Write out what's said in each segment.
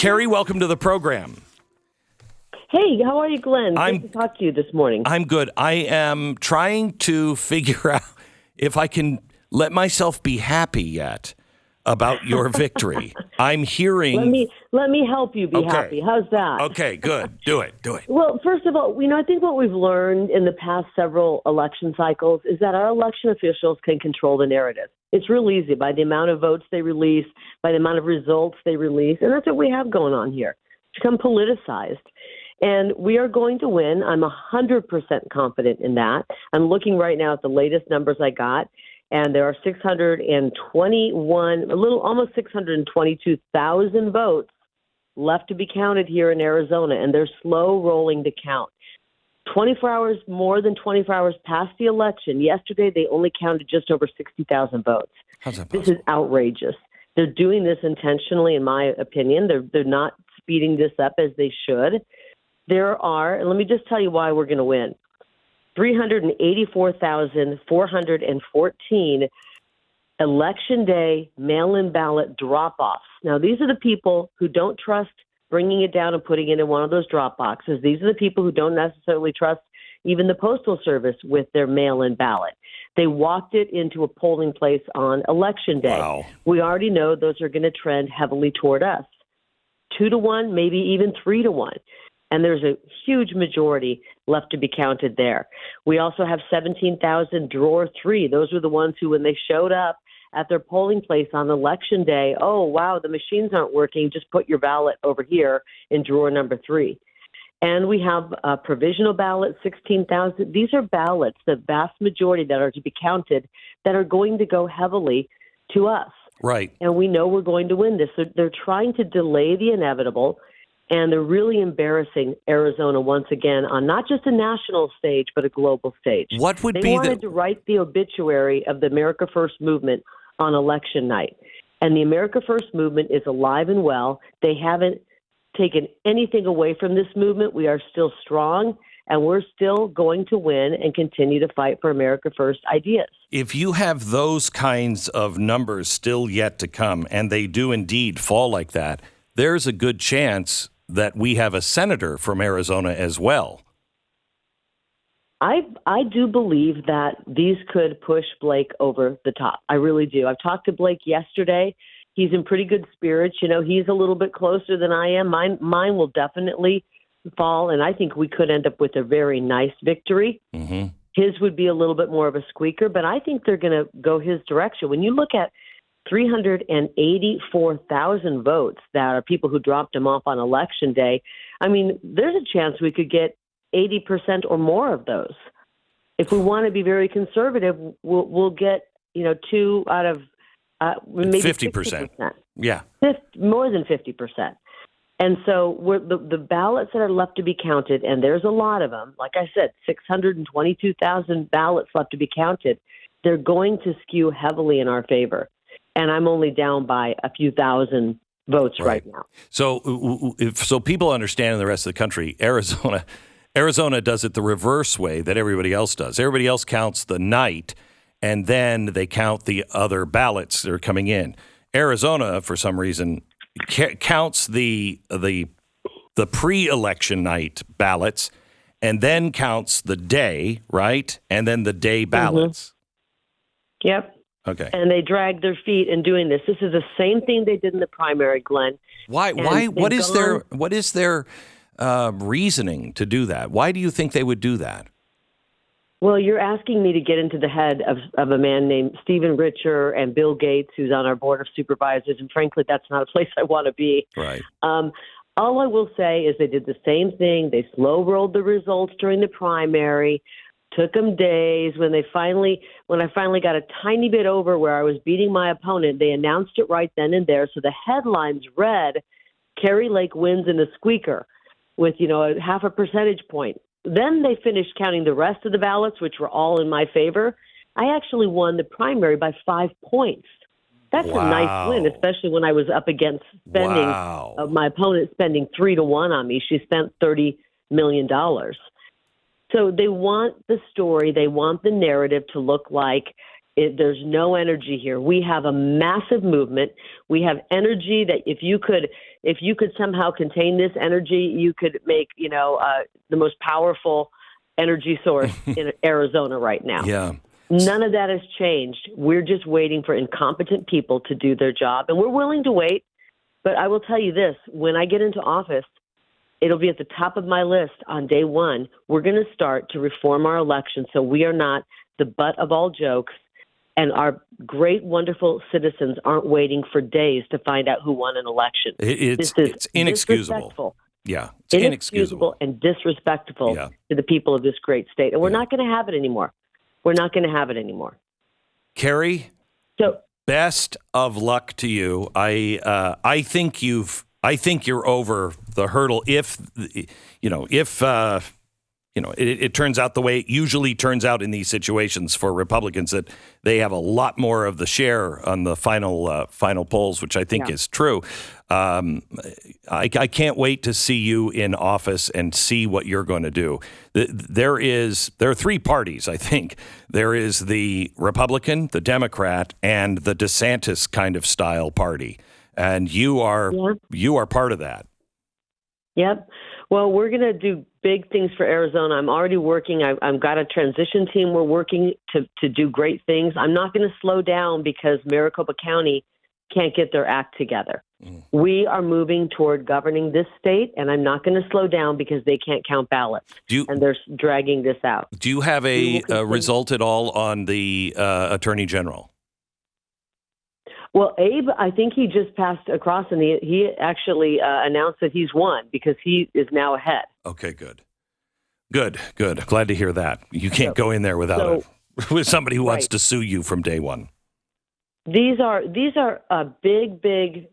Kari, welcome to the program. Hey, how are you, Glenn? Good to talk to you this morning. I'm good. I am trying to figure out if I can let myself be happy yet about your victory. I'm hearing... Let me help you be happy. How's that? Okay, good. Do it. Well, first of all, I think what we've learned in the past several election cycles is that our election officials can control the narrative. It's real easy by the amount of votes they release, by the amount of results they release, and that's what we have going on here. It's become politicized. And we are going to win. I'm 100% confident in that. I'm looking right now at the latest numbers I got, and there are 621, almost 622,000 votes left to be counted here in Arizona, and they're slow rolling to count. More than 24 hours past the election, yesterday they only counted just over 60,000 votes. How's that possible? This is outrageous. They're doing this intentionally, in my opinion. They're not speeding this up as they should. There are, and let me just tell you why we're going to win, 384,414 Election Day mail-in ballot drop-offs. Now, these are the people who don't trust bringing it down and putting it in one of those drop boxes. These are the people who don't necessarily trust even the Postal Service with their mail-in ballot. They walked it into a polling place on Election Day. Wow. We already know those are going to trend heavily toward us. 2-1, maybe even 3-1. And there's a huge majority left to be counted there. We also have 17,000 drawer 3. Those were the ones who, when they showed up at their polling place on Election Day, oh, wow, the machines aren't working. Just put your ballot over here in drawer number 3. And we have a provisional ballot, 16,000. These are ballots, the vast majority that are to be counted, that are going to go heavily to us. Right. And we know we're going to win this. So they're trying to delay the inevitable. And they're really embarrassing Arizona once again on not just a national stage, but a global stage. What would they wanted to write the obituary of the America First movement on election night. And the America First movement is alive and well. They haven't taken anything away from this movement. We are still strong, and we're still going to win and continue to fight for America First ideas. If you have those kinds of numbers still yet to come, and they do indeed fall like that, there's a good chance that we have a senator from Arizona as well. I do believe that these could push Blake over the top. I really do. I've talked to Blake yesterday. He's in pretty good spirits. He's a little bit closer than I am. Mine will definitely fall, and I think we could end up with a very nice victory. Mm-hmm. His would be a little bit more of a squeaker, but I think they're going to go his direction. When you look at 384,000 votes that are people who dropped him off on Election Day, I mean, there's a chance we could get 80% or more of those. If we want to be very conservative, we'll get 2 out of maybe 50%. Yeah, more than 50%. And so the ballots that are left to be counted, and there's a lot of them. Like I said, 622,000 ballots left to be counted. They're going to skew heavily in our favor. And I'm only down by a few thousand votes right now. So people understand in the rest of the country, Arizona does it the reverse way that everybody else does. Everybody else counts the night, and then they count the other ballots that are coming in. Arizona, for some reason, counts the pre-election night ballots, and then counts the day, right? And then the day ballots. Mm-hmm. Yep. Okay. And they drag their feet in doing this. This is the same thing they did in the primary, Glenn. Why? What is their reasoning to do that? Why do you think they would do that? Well, you're asking me to get into the head of a man named Stephen Richer and Bill Gates, who's on our board of supervisors. And frankly, that's not a place I want to be. Right. All I will say is they did the same thing. They slow rolled the results during the primary. Took them days. When I finally got a tiny bit over where I was beating my opponent, they announced it right then and there. So the headlines read, Kari Lake wins in a squeaker with, a half a percentage point. Then they finished counting the rest of the ballots, which were all in my favor. I actually won the primary by 5 points. That's a nice win, especially when I was up against spending my opponent spending 3-1 on me. She spent $30 million. So they want the story, they want the narrative to look like There's no energy here. We have a massive movement. We have energy that if you could somehow contain this energy, you could make, the most powerful energy source in Arizona right now. Yeah. None of that has changed. We're just waiting for incompetent people to do their job, and we're willing to wait. But I will tell you this, when I get into office, it'll be at the top of my list on day one. We're going to start to reform our election so we are not the butt of all jokes, and our great, wonderful citizens aren't waiting for days to find out who won an election. It's inexcusable. Yeah, it's inexcusable and disrespectful to the people of this great state. And we're not going to have it anymore. We're not going to have it anymore. Kari, best of luck to you. I think you're over the hurdle if it turns out the way it usually turns out in these situations for Republicans, that they have a lot more of the share on the final polls, which I think is true. I can't wait to see you in office and see what you're going to do. There are three parties, I think. There is the Republican, the Democrat, and the DeSantis kind of style party. And you are part of that. Yep. Well, we're going to do big things for Arizona. I'm already working. I've got a transition team. We're working to do great things. I'm not going to slow down because Maricopa County can't get their act together. We are moving toward governing this state, and I'm not going to slow down because they can't count ballots, and they're dragging this out. Do you have a result at all on the Attorney General? Well, Abe, I think he just passed across, and he actually announced that he's won because he is now ahead. Okay, good. Glad to hear that. You can't go in there with somebody who wants to sue you from day one. These are a big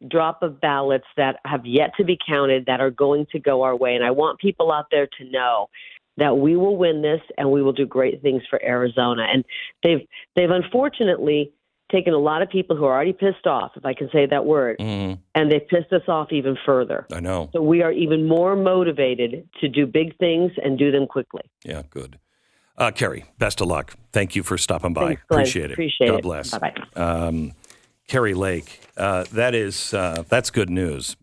drop of ballots that have yet to be counted that are going to go our way, and I want people out there to know that we will win this and we will do great things for Arizona. And they've unfortunately taken a lot of people who are already pissed off, if I can say that word, and they've pissed us off even further. I know. So we are even more motivated to do big things and do them quickly. Yeah, good. Kari, best of luck. Thank you for stopping by. Thanks, Glenn. Appreciate it. God bless. Bye-bye. Kari Lake, that's good news.